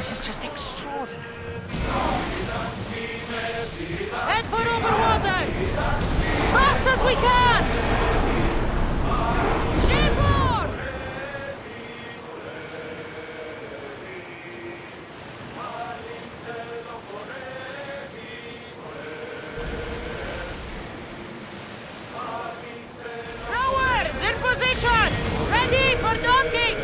This is just extraordinary. Head for overwater! Fast as we can! Shipboard! Towers in position! Ready for docking!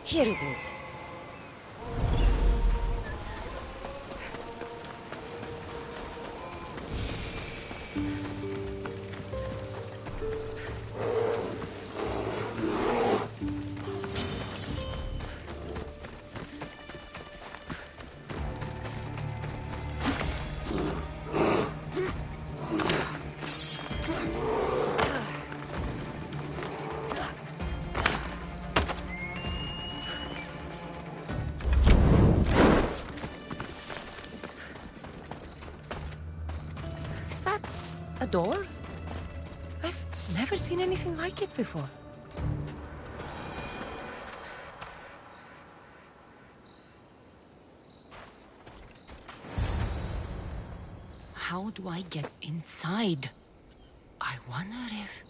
Here it is. A door? I've never seen anything like it before. How do I get inside? I wonder if...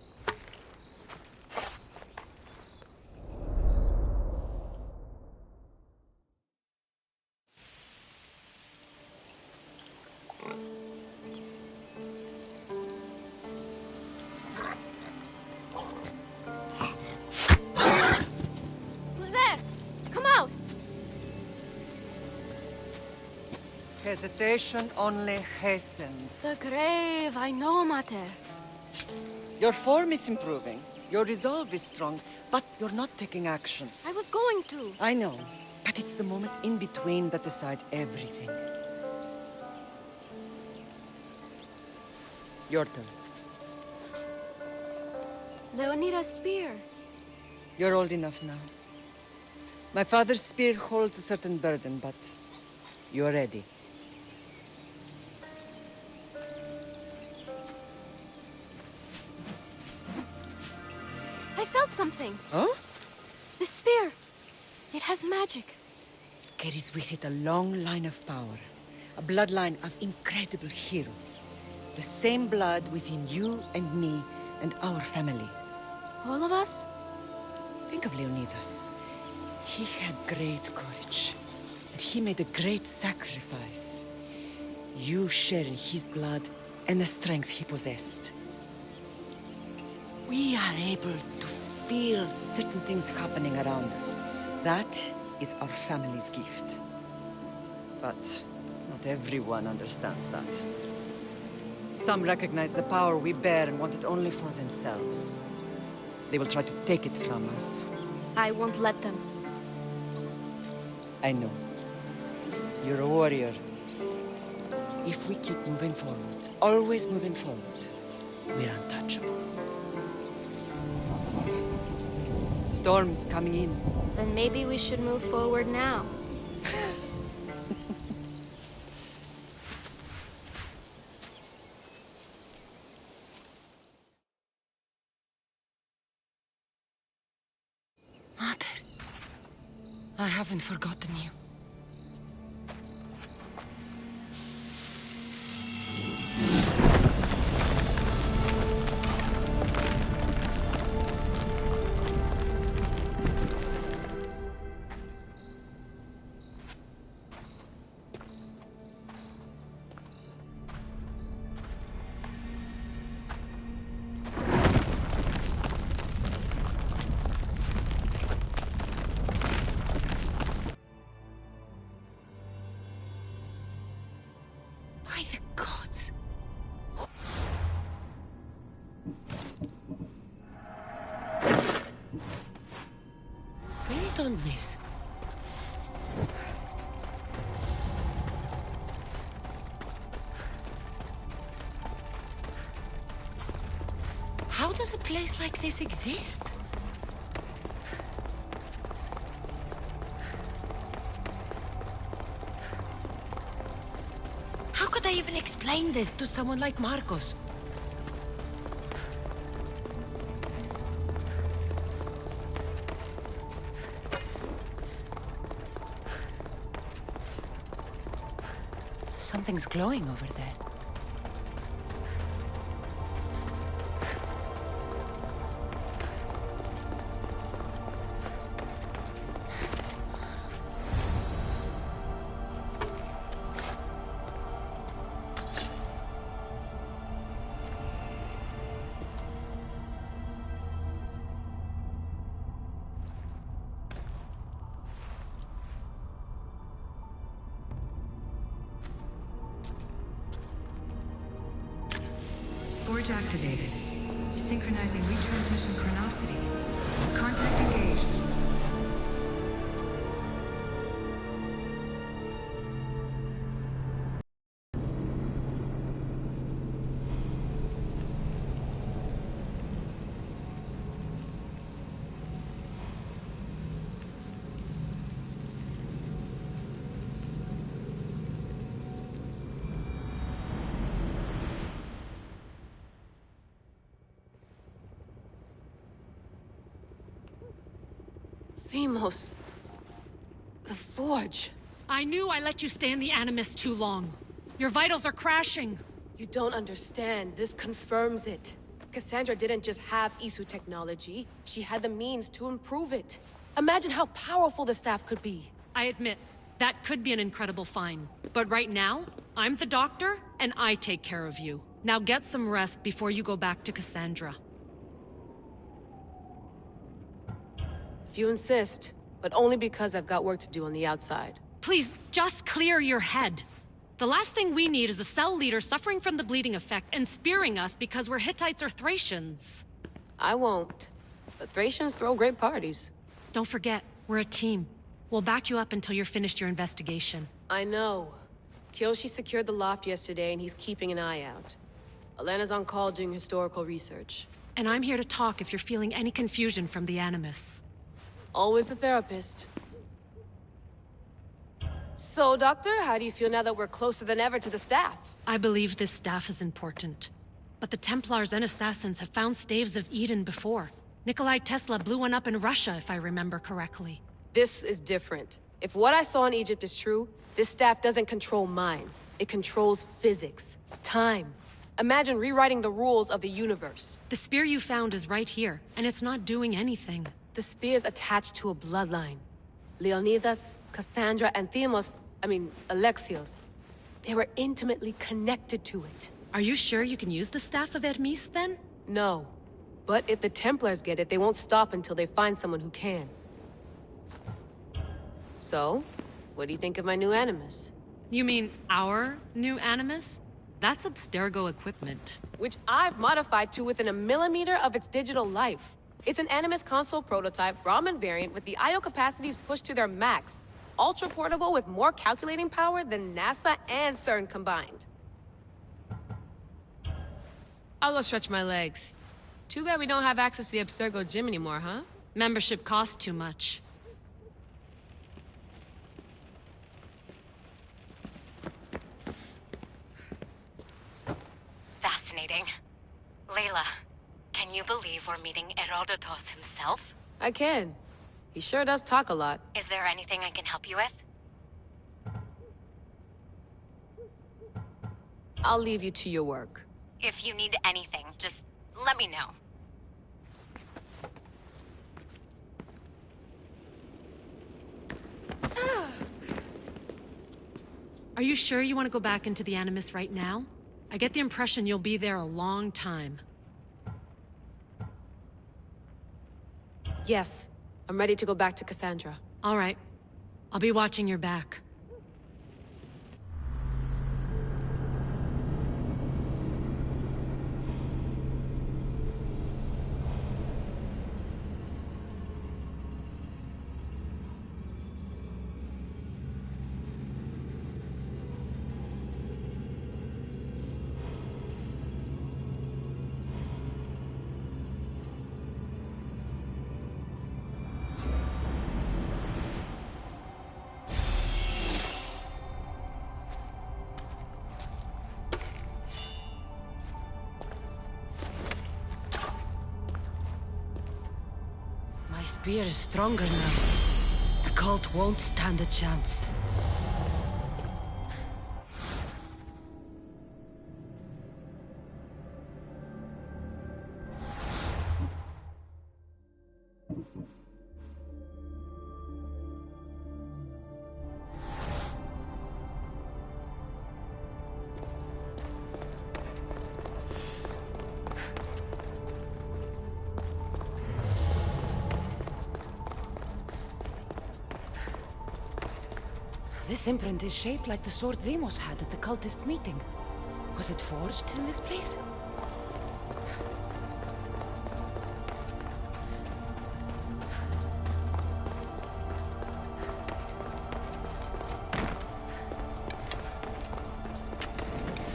Hesitation only hastens. The grave, I know, Mater. Your form is improving. Your resolve is strong, but you're not taking action. I was going to. I know, but it's the moments in between that decide everything. Your turn. Leonida's spear. You're old enough now. My father's spear holds a certain burden, but you're ready. I felt something. Huh? The spear. It has magic. Carries with it a long line of power. A bloodline of incredible heroes. The same blood within you and me and our family. All of us? Think of Leonidas. He had great courage. And he made a great sacrifice. You share in his blood and the strength he possessed. We are able to feel certain things happening around us. That is our family's gift. But not everyone understands that. Some recognize the power we bear and want it only for themselves. They will try to take it from us. I won't let them. I know. You're a warrior. If we keep moving forward, always moving forward, we're untouchable. Storm's coming in. Then maybe we should move forward now. Mother, I haven't forgotten you. By the gods! Built all this? How does a place like this exist? How could I even explain this to someone like Marcos? Something's glowing over there. Forge activated. Synchronizing retransmission chronicity. Contact engaged. Themos. The Forge. I knew I let you stay in the Animus too long. Your vitals are crashing. You don't understand. This confirms it. Cassandra didn't just have ISU technology. She had the means to improve it. Imagine how powerful the staff could be. I admit, that could be an incredible find. But right now, I'm the doctor, and I take care of you. Now get some rest before you go back to Cassandra. If you insist, but only because I've got work to do on the outside. Please, just clear your head. The last thing we need is a cell leader suffering from the bleeding effect and spearing us because we're Hittites or Thracians. I won't. But Thracians throw great parties. Don't forget, we're a team. We'll back you up until you're finished your investigation. I know. Kyoshi secured the loft yesterday and he's keeping an eye out. Elena's on call doing historical research. And I'm here to talk if you're feeling any confusion from the Animus. Always the therapist. So, Doctor, how do you feel now that we're closer than ever to the staff? I believe this staff is important. But the Templars and Assassins have found staves of Eden before. Nikolai Tesla blew one up in Russia, if I remember correctly. This is different. If what I saw in Egypt is true, this staff doesn't control minds. It controls physics, time. Imagine rewriting the rules of the universe. The spear you found is right here, and it's not doing anything. The spear's attached to a bloodline. Leonidas, Cassandra, and Alexios. They were intimately connected to it. Are you sure you can use the Staff of Hermes, then? No. But if the Templars get it, they won't stop until they find someone who can. So, what do you think of my new Animus? You mean our new Animus? That's Abstergo equipment. Which I've modified to within a millimeter of its digital life. It's an Animus console prototype, Brahmin variant, with the I/O capacities pushed to their max. Ultra-portable with more calculating power than NASA and CERN combined. I'll go stretch my legs. Too bad we don't have access to the Abstergo gym anymore, huh? Membership costs too much. Fascinating. Layla, can you believe we're meeting Herodotus himself? I can. He sure does talk a lot. Is there anything I can help you with? I'll leave you to your work. If you need anything, just let me know. Are you sure you want to go back into the Animus right now? I get the impression you'll be there a long time. Yes. I'm ready to go back to Cassandra. All right. I'll be watching your back. spear is stronger now. The cult won't stand a chance. This imprint is shaped like the sword Demos had at the cultists' meeting. Was it forged in this place?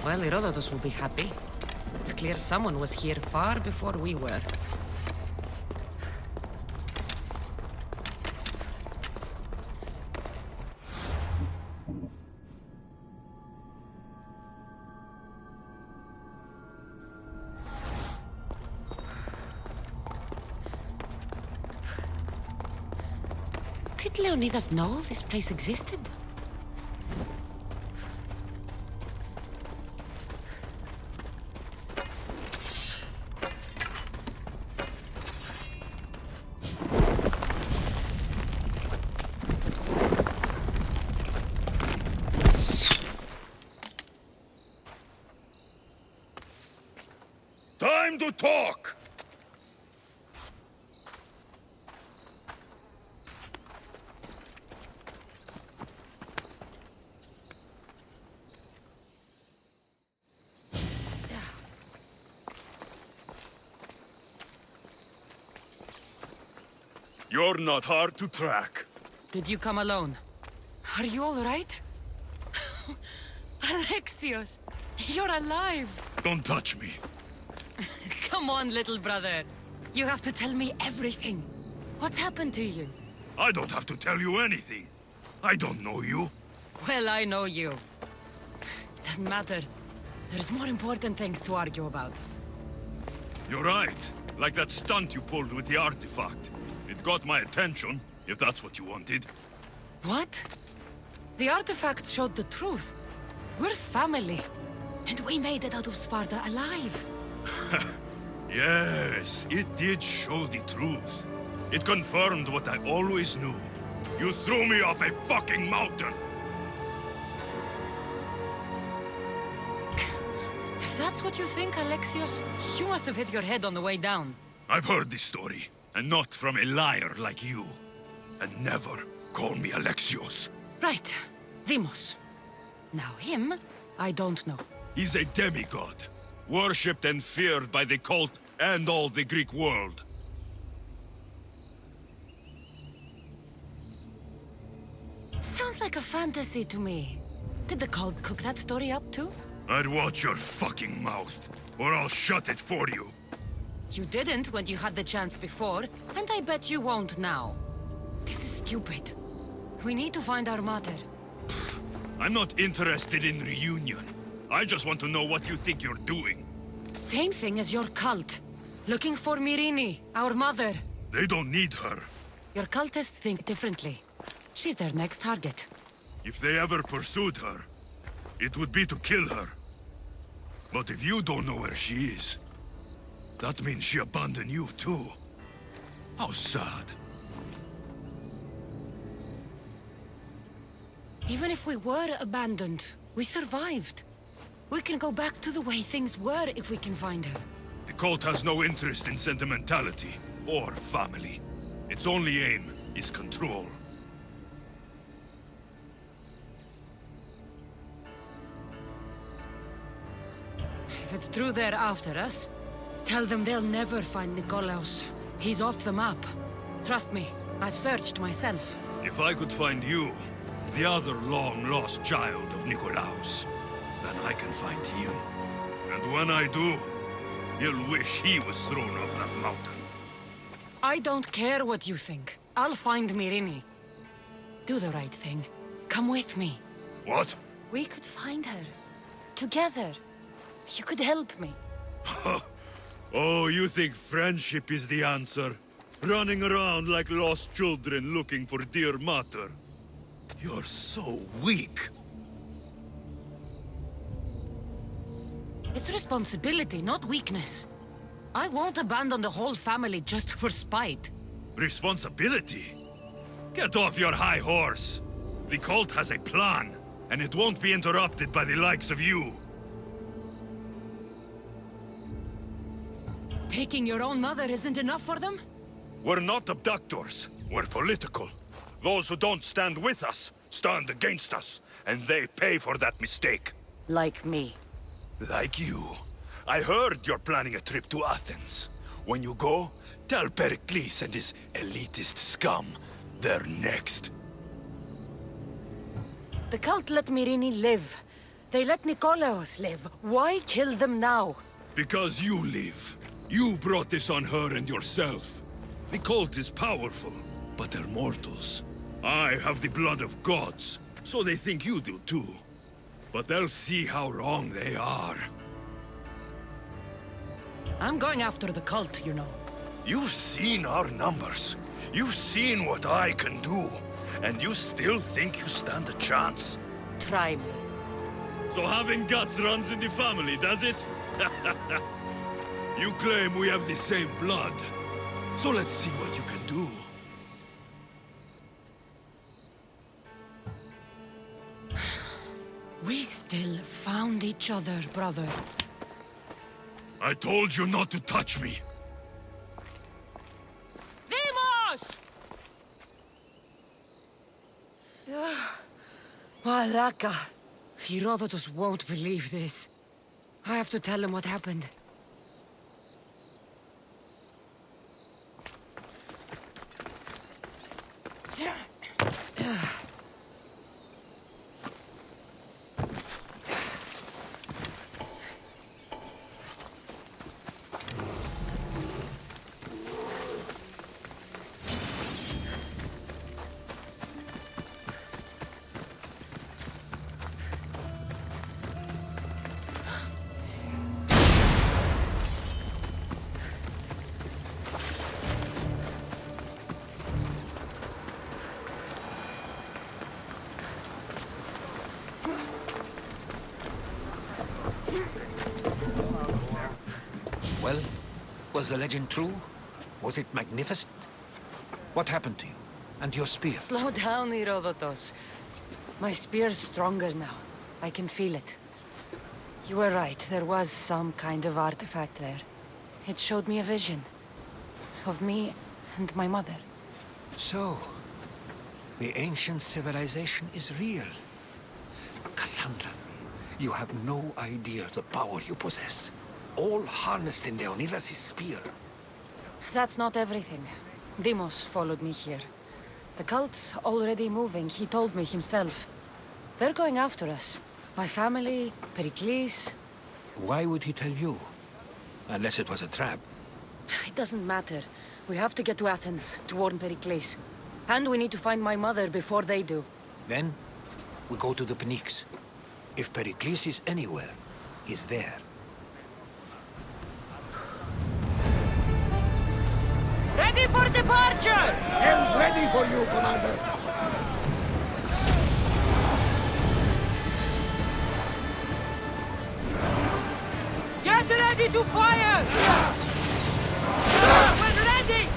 Well, Herodotus will be happy. It's clear someone was here far before we were. Did Leonidas know this place existed? Time to talk! You're not hard to track. Did you come alone? Are you all right? Alexios, you're alive! Don't touch me. Come on, little brother. You have to tell me everything. What's happened to you? I don't have to tell you anything. I don't know you. Well, I know you. It doesn't matter. There's more important things to argue about. You're right. Like that stunt you pulled with the artifact. It got my attention, if that's what you wanted. What? The artifact showed the truth. We're family. And we made it out of Sparta alive. Yes, it did show the truth. It confirmed what I always knew. You threw me off a fucking mountain! If that's what you think, Alexios, you must have hit your head on the way down. I've heard this story, and not from a liar like you. And never call me Alexios. Right. Demos. Now him, I don't know. He's a demigod, worshipped and feared by the cult and all the Greek world. Sounds like a fantasy to me. Did the cult cook that story up too? I'd watch your fucking mouth, or I'll shut it for you. You didn't when you had the chance before, and I bet you won't now. This is stupid. We need to find our mother. I'm not interested in reunion. I just want to know what you think you're doing. Same thing as your cult. Looking for Myrine, our mother. They don't need her. Your cultists think differently. She's their next target. If they ever pursued her, it would be to kill her. But if you don't know where she is, that means she abandoned you too. How sad. Even if we were abandoned, we survived. We can go back to the way things were if we can find her. The cult has no interest in sentimentality or family. Its only aim is control. If it's true they're after us, tell them they'll never find Nikolaos. He's off the map. Trust me, I've searched myself. If I could find you, the other long-lost child of Nikolaos, then I can find him. And when I do, he'll wish he was thrown off that mountain. I don't care what you think. I'll find Myrine. Do the right thing. Come with me. What? We could find her. Together. You could help me. Oh, you think friendship is the answer? running around like lost children looking for dear mater. You're so weak. It's responsibility, not weakness. I won't abandon the whole family just for spite. Responsibility? Get off your high horse. The cult has a plan, and it won't be interrupted by the likes of you. Taking your own mother isn't enough for them? We're not abductors. We're political. Those who don't stand with us stand against us, and they pay for that mistake. Like me. Like you. I heard you're planning a trip to Athens. When you go, tell Pericles and his elitist scum they're next. The cult let Myrrine live. They let Nikolaos live. Why kill them now? Because you live. You brought this on her and yourself. The cult is powerful, but they're mortals. I have the blood of gods, so they think you do too. But they'll see how wrong they are. I'm going after the cult, you know. You've seen our numbers. You've seen what I can do. And you still think you stand a chance? Try me. So having guts runs in the family, does it? You claim we have the same blood. So let's see what you can do. We still found each other, brother. I told you not to touch me. Demos! Malaka. Herodotus won't believe this. I have to tell him what happened. Well, was the legend true? Was it magnificent? What happened to you? And your spear? Slow down, Herodotus. My spear's stronger now. I can feel it. You were right, there was some kind of artifact there. It showed me a vision. Of me and my mother. So, the ancient civilization is real. Cassandra, you have no idea the power you possess. All harnessed in Leonidas' spear. That's not everything. Demos followed me here. The cult's already moving, he told me himself. They're going after us. My family, Pericles. Why would he tell you? Unless it was a trap. It doesn't matter. We have to get to Athens to warn Pericles. And we need to find my mother before they do. Then, we go to the Pnyx. If Pericles is anywhere, he's there. Ready for departure! Helm's ready for you, Commander. Get ready to fire! We're ready!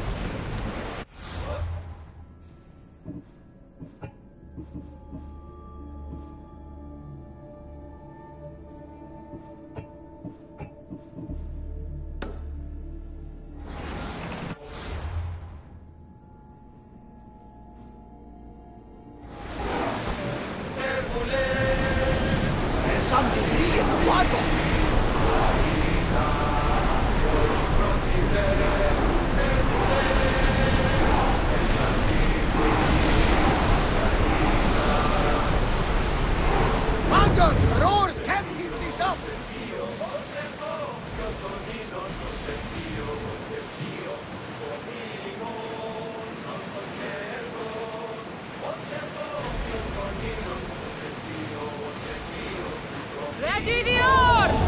There's some debris in the water. Commander, the oars can't keep this up. Ready the oars!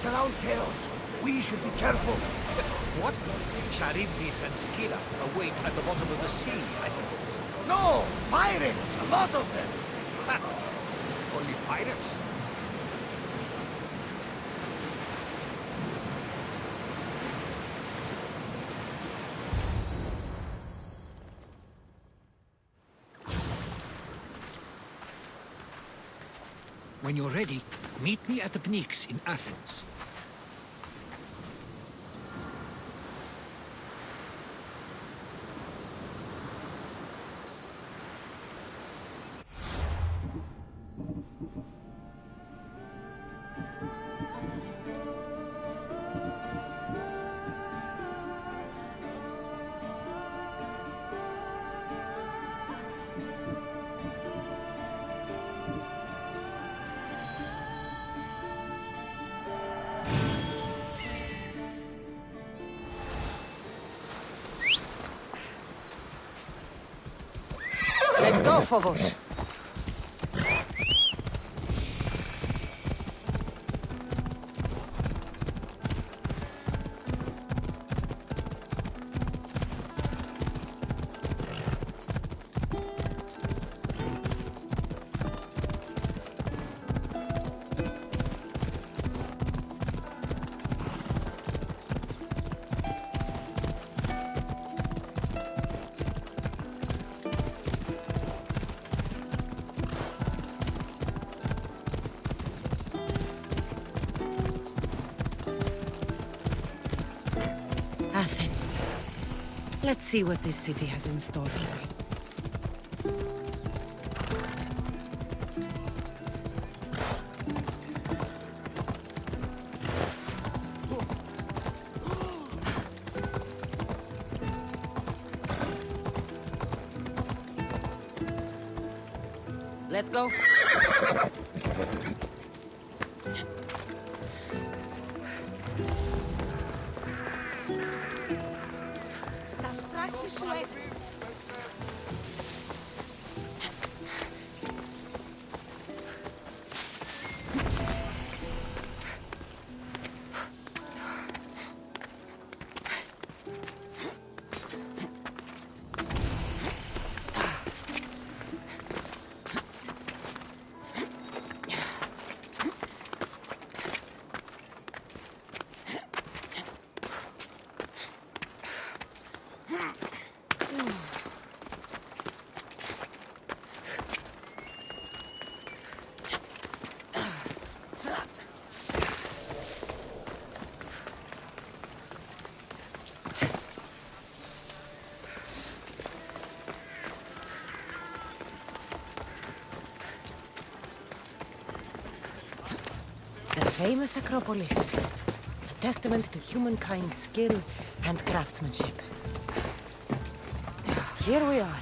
place around chaos. We should be careful. What? Charybdis and Scylla await at the bottom of the sea, I suppose. No! Pirates! A lot of them! Ha! Only pirates? When you're ready, meet me at the Pnyx in Athens. Let's go, Phobos. Athens. Let's see what this city has in store for me. Let's go. The famous Acropolis, a testament to humankind's skill and craftsmanship. Here we are.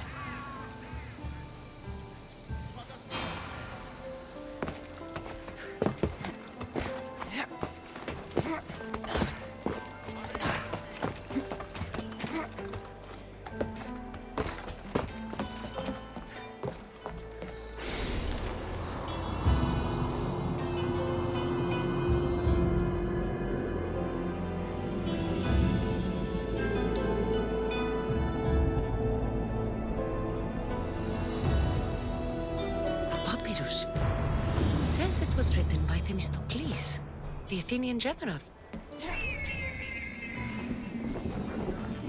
Says it was written by Themistocles, the Athenian general.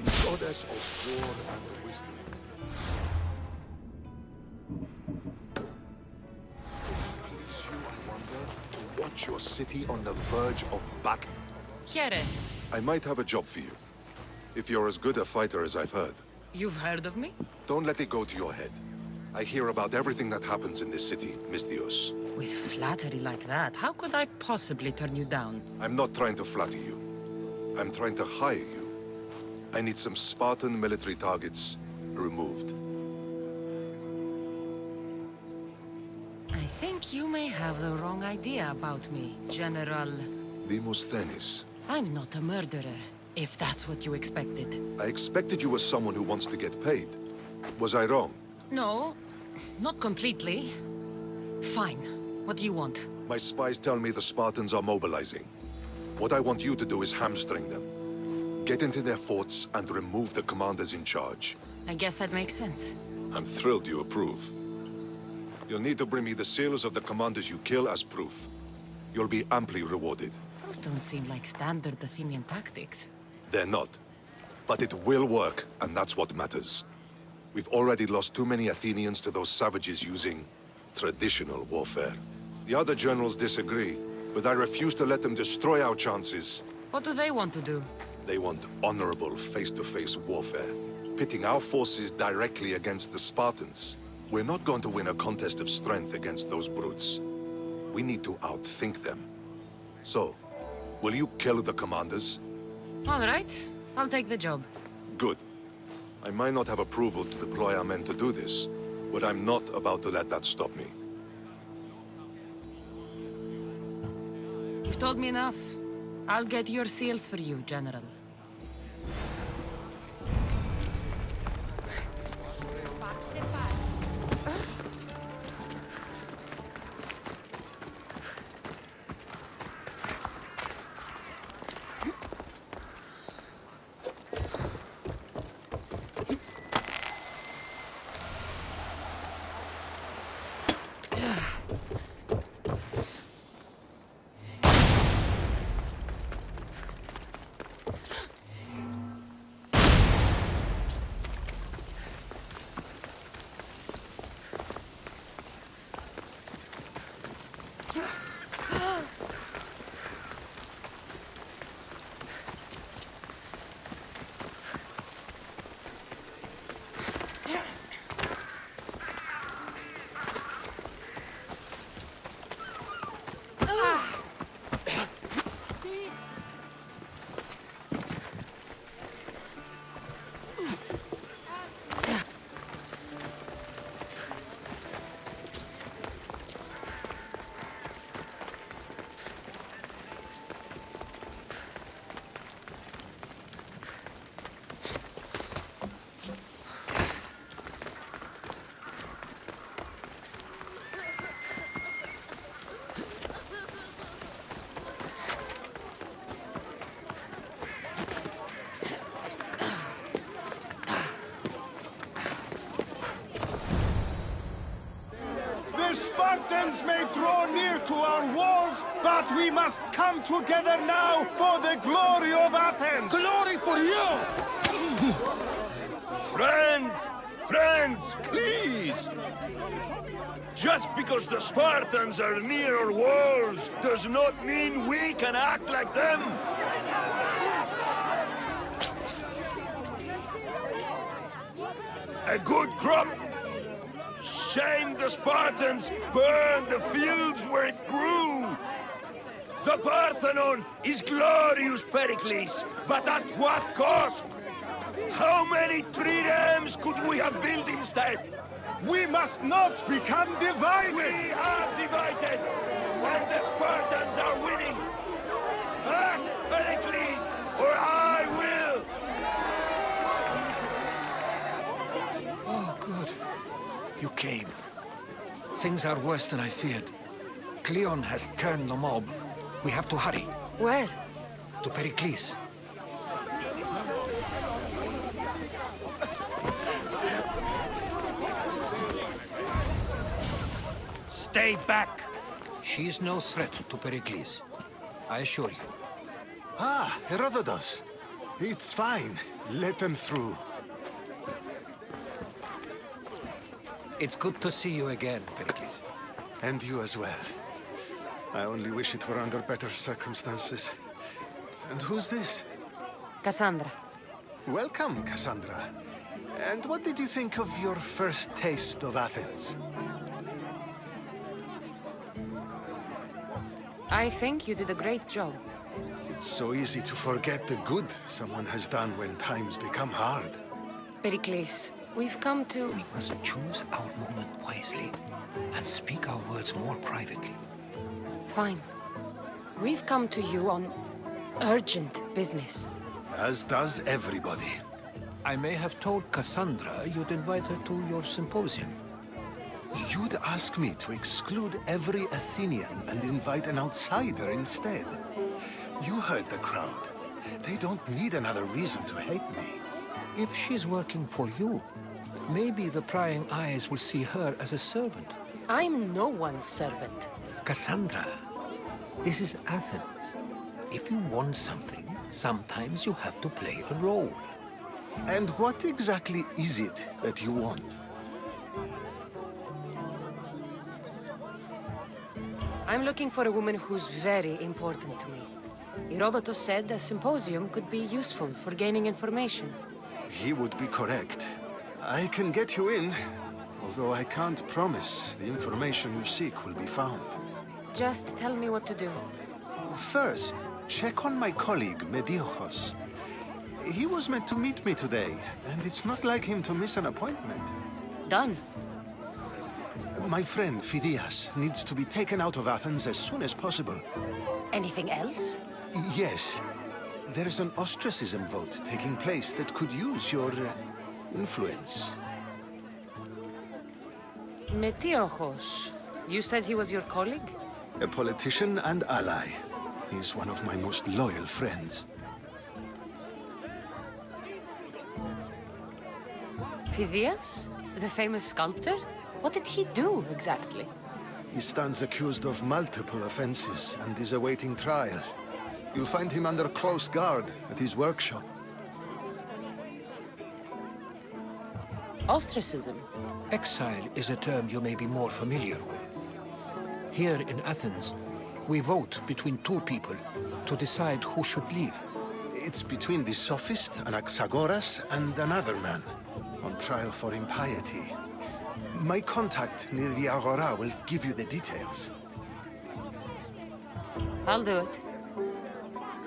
Goddess of war and wisdom. Does it please you, I wonder, to watch your city on the verge of battle? Here, I might have a job for you. If you're as good a fighter as I've heard. you've heard of me? Don't let it go to your head. I hear about everything that happens in this city, Misthios. With flattery like that, how could I possibly turn you down? I'm not trying to flatter you. I'm trying to hire you. I need some Spartan military targets removed. I think you may have the wrong idea about me, General. Demosthenes. I'm not a murderer, if that's what you expected. I expected you as someone who wants to get paid. Was I wrong? No, not completely. Fine. What do you want? My spies tell me the Spartans are mobilizing. What I want you to do is hamstring them. Get into their forts and remove the commanders in charge. I guess that makes sense. I'm thrilled you approve. You'll need to bring me the seals of the commanders you kill as proof. You'll be amply rewarded. Those don't seem like standard Athenian tactics. They're not. But it will work, and that's what matters. We've already lost too many Athenians to those savages using traditional warfare. The other generals disagree, but I refuse to let them destroy our chances. What do they want to do? They want honorable face-to-face warfare, pitting our forces directly against the Spartans. We're not going to win a contest of strength against those brutes. We need to outthink them. So, will you kill the commanders? All right. I'll take the job. Good. I might not have approval to deploy our men to do this, but I'm not about to let that stop me. You've told me enough. I'll get your seals for you, General. The Spartans may draw near to our walls, but we must come together now for the glory of Athens! Glory for you! Friends, please! Just because the Spartans are near our walls does not mean we can act like them! A good crop! Shame the Spartans burned the fields where it grew! The Parthenon is glorious, Pericles, but at what cost? How many triremes could we have built instead? We must not become divided! We are divided, and the Spartans are winning! Act, Pericles, or I will! Oh, good. You came. Things are worse than I feared. Cleon has turned the mob. We have to hurry. Where? To Pericles. Stay back! She's no threat to Pericles. I assure you. Ah, Herodotus. It's fine. Let them through. It's good to see you again, Pericles. And you as well. I only wish it were under better circumstances. And who's this? Cassandra. Welcome, Cassandra. And what did you think of your first taste of Athens? I think you did a great job. It's so easy to forget the good someone has done when times become hard. Pericles, we've come to... We must choose our moment wisely and speak our words more privately. Fine. We've come to you on urgent business. As does everybody. I may have told Cassandra you'd invite her to your symposium. You'd ask me to exclude every Athenian and invite an outsider instead. You heard the crowd. They don't need another reason to hate me. If she's working for you, maybe the prying eyes will see her as a servant. I'm no one's servant. Cassandra, this is Athens. If you want something, sometimes you have to play a role. And what exactly is it that you want? I'm looking for a woman who's very important to me. Herodotus said a symposium could be useful for gaining information. He would be correct. I can get you in, although I can't promise the information you seek will be found. Just tell me what to do. First, check on my colleague, Mediochos. He was meant to meet me today, and it's not like him to miss an appointment. Done. My friend, Phidias, needs to be taken out of Athens as soon as possible. Anything else? Yes. There's an ostracism vote taking place that could use your influence. Metiochos. You said he was your colleague? A politician and ally. He's one of my most loyal friends. Phidias? The famous sculptor? What did he do, exactly? He stands accused of multiple offenses and is awaiting trial. You'll find him under close guard at his workshop. Ostracism? Exile is a term you may be more familiar with. Here in Athens, we vote between two people to decide who should leave. It's between the sophist Anaxagoras and another man, on trial for impiety. My contact near the Agora will give you the details. I'll do it.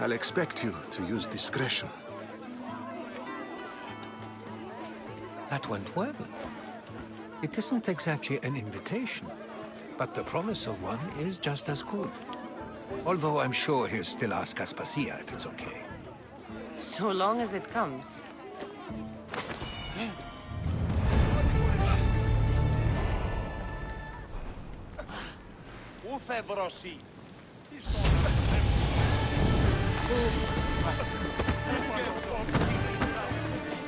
I'll expect you to use discretion. That went well. It isn't exactly an invitation, but the promise of one is just as good. Although I'm sure he'll still ask Aspasia if it's okay. So long as it comes.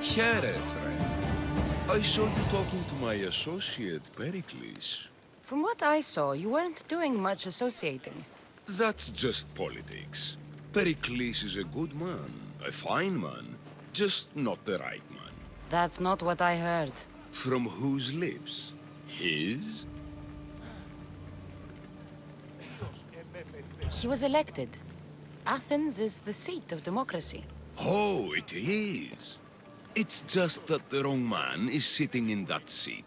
Here, friend. I saw you talking to my associate, Pericles. From what I saw, you weren't doing much associating. That's just politics. Pericles is a good man, a fine man, just not the right man. That's not what I heard. From whose lips? His? He was elected. Athens is the seat of democracy. Oh, it is. It's just that the wrong man is sitting in that seat.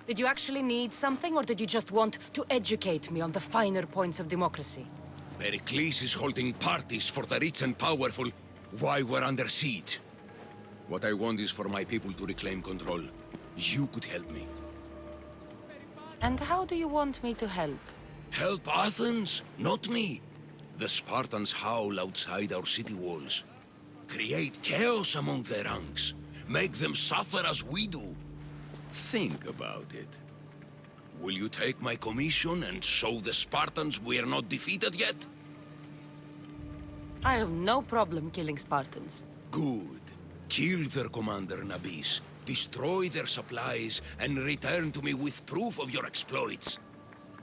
Did you actually need something, or did you just want to educate me on the finer points of democracy? Pericles is holding parties for the rich and powerful while we're under siege. What I want is for my people to reclaim control. You could help me. And how do you want me to help? Help Athens, not me. The Spartans howl outside our city walls. Create chaos among their ranks. Make them suffer as we do. Think about it. Will you take my commission and show the Spartans we're not defeated yet? I have no problem killing Spartans. Good. Kill their commander Nabis, destroy their supplies, and return to me with proof of your exploits.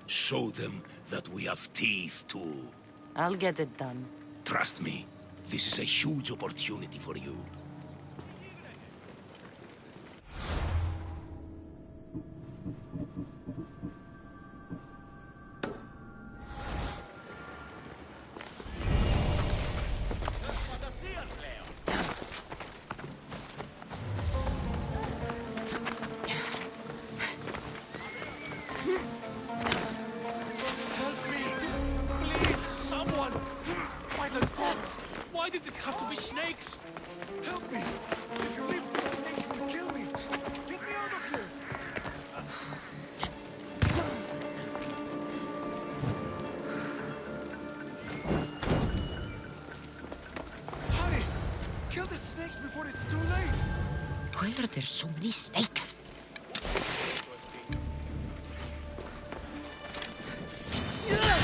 Show them that we have teeth too. I'll get it done. Trust me, this is a huge opportunity for you. Why did it have to be snakes? Help me! If you leave these snakes will kill me! Get me out of here! Hurry! Kill the snakes before it's too late! Why are there so many snakes? Yeah!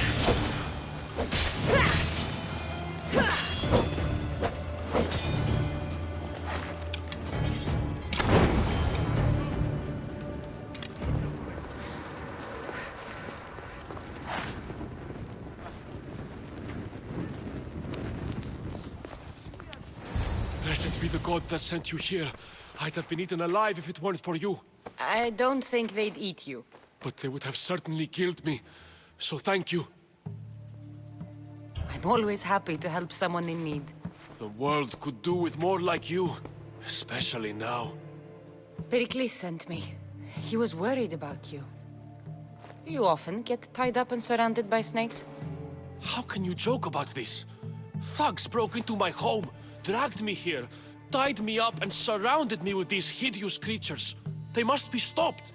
be the god that sent you here. I'd have been eaten alive if it weren't for you. I don't think they'd eat you. But they would have certainly killed me. So thank you. I'm always happy to help someone in need. The world could do with more like you. Especially now. Pericles sent me. He was worried about you. Do you often get tied up and surrounded by snakes? How can you joke about this? Thugs broke into my home, dragged me here, tied me up and surrounded me with these hideous creatures. They must be stopped.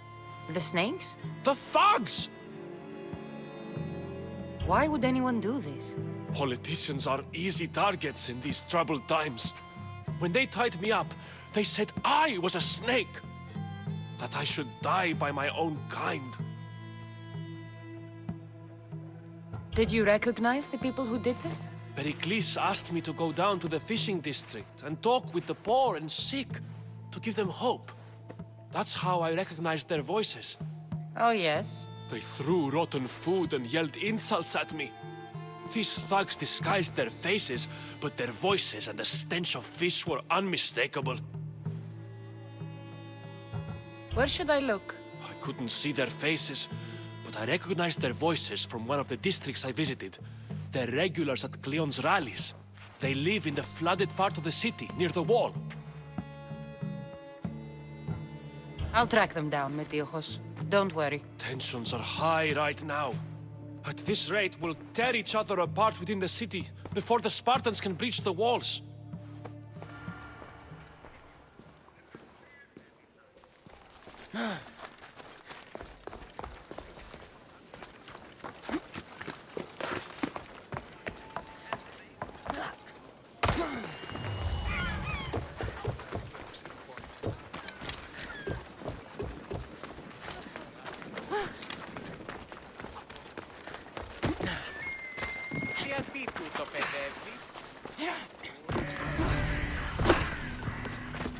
The snakes? The thugs! Why would anyone do this? Politicians are easy targets in these troubled times. When they tied me up, they said I was a snake. That I should die by my own kind. Did you recognize the people who did this? Pericles asked me to go down to the fishing district and talk with the poor and sick, to give them hope. That's how I recognized their voices. Oh, yes? They threw rotten food and yelled insults at me. These thugs disguised their faces, but their voices and the stench of fish were unmistakable. Where should I look? I couldn't see their faces, but I recognized their voices from one of the districts I visited. They're regulars at Cleon's rallies. They live in the flooded part of the city, near the wall. I'll track them down, Metiojos. Don't worry. Tensions are high right now. At this rate, we'll tear each other apart within the city before the Spartans can breach the walls.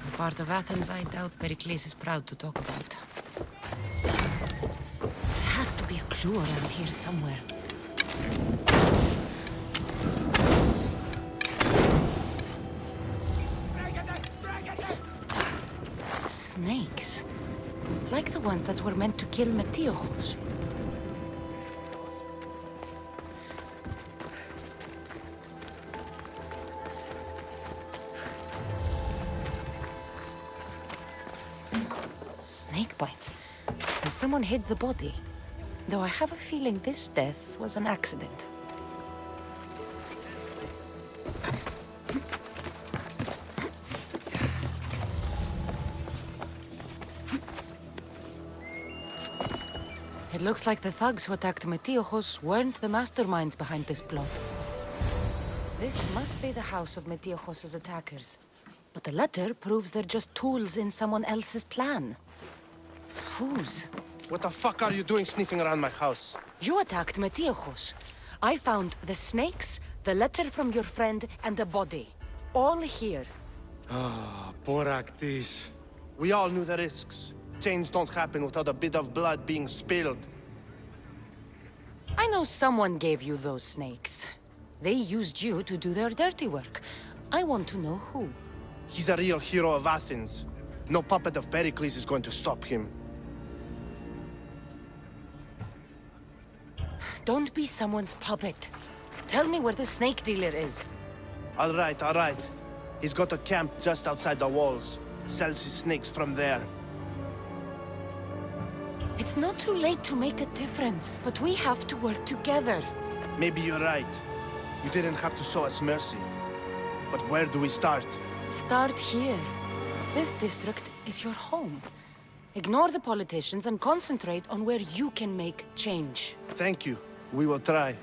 The part of Athens I doubt Pericles is proud to talk about. There has to be a clue around here somewhere. Snakes. Like the ones that were meant to kill Metiojos. Snake bites. And someone hid the body. Though I have a feeling this death was an accident. It looks like the thugs who attacked Metiojos weren't the masterminds behind this plot. This must be the house of Metiojos' attackers. But the letter proves they're just tools in someone else's plan. Whose? What the fuck are you doing sniffing around my house? You attacked Metiojos. I found the snakes, the letter from your friend, and a body. All here. Ah, poor Actis. We all knew the risks. Change don't happen without a bit of blood being spilled. I know someone gave you those snakes. They used you to do their dirty work. I want to know who. He's a real hero of Athens. No puppet of Pericles is going to stop him. Don't be someone's puppet. Tell me where the snake dealer is. All right, all right. He's got a camp just outside the walls. Sells his snakes from there. It's not too late to make a difference, but we have to work together. Maybe you're right. You didn't have to show us mercy. But where do we start? Start here. This district is your home. Ignore the politicians and concentrate on where you can make change. Thank you. We will try.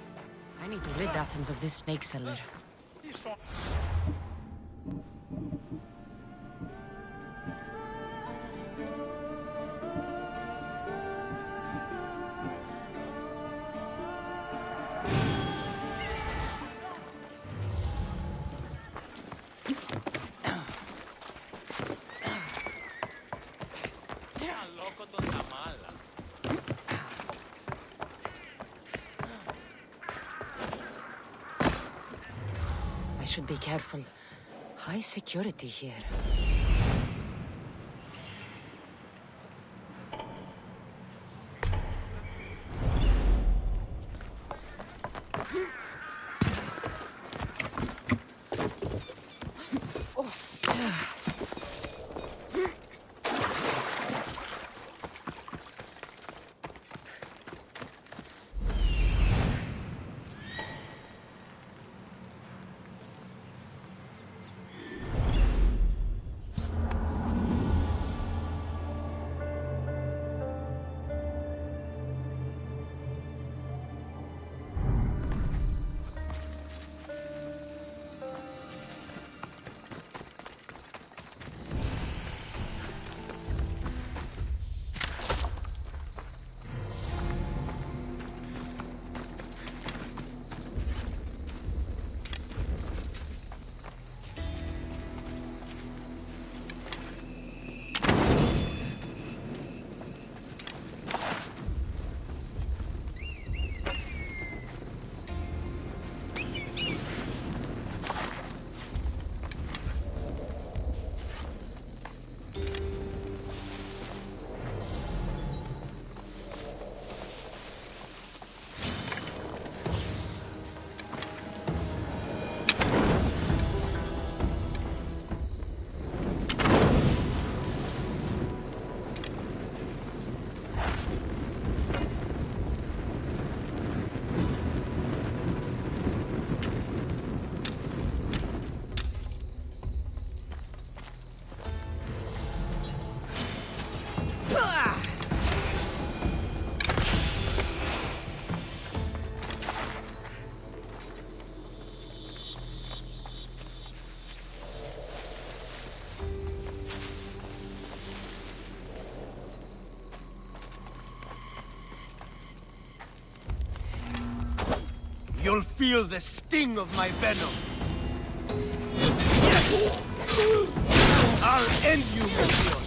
I need to rid Athens of this snake seller. I should be careful. high security here. You'll feel the sting of my venom. I'll end you, Mephios.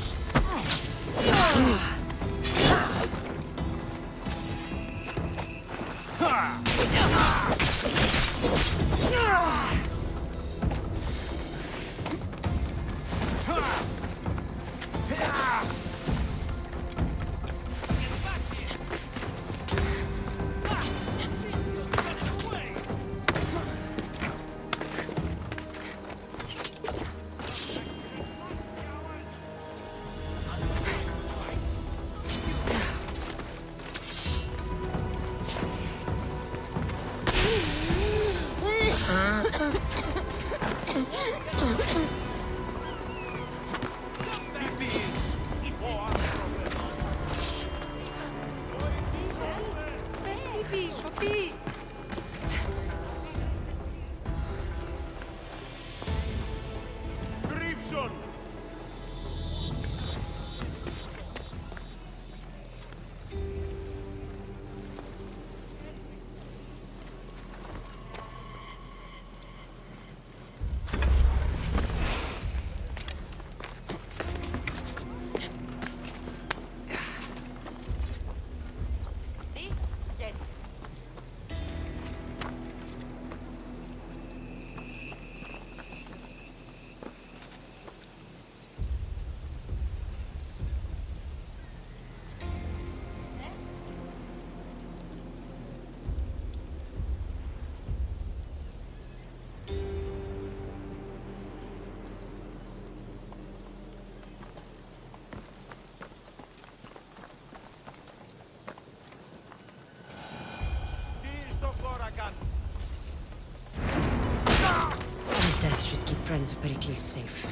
His death should keep friends of Pericles safe.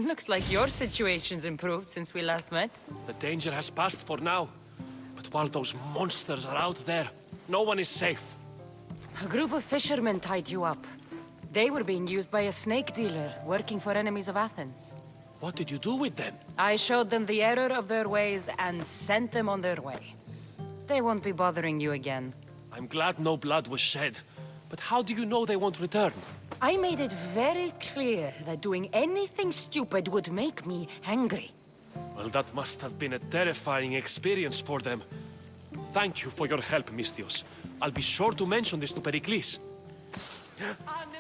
Looks like your situation's improved since we last met. The danger has passed for now. But while those monsters are out there, no one is safe. A group of fishermen tied you up. They were being used by a snake dealer working for enemies of Athens. What did you do with them? I showed them the error of their ways and sent them on their way. They won't be bothering you again. I'm glad no blood was shed. But how do you know they won't return? I made it very clear that doing anything stupid would make me angry. Well, that must have been a terrifying experience for them. Thank you for your help, Misthios. I'll be sure to mention this to Pericles. you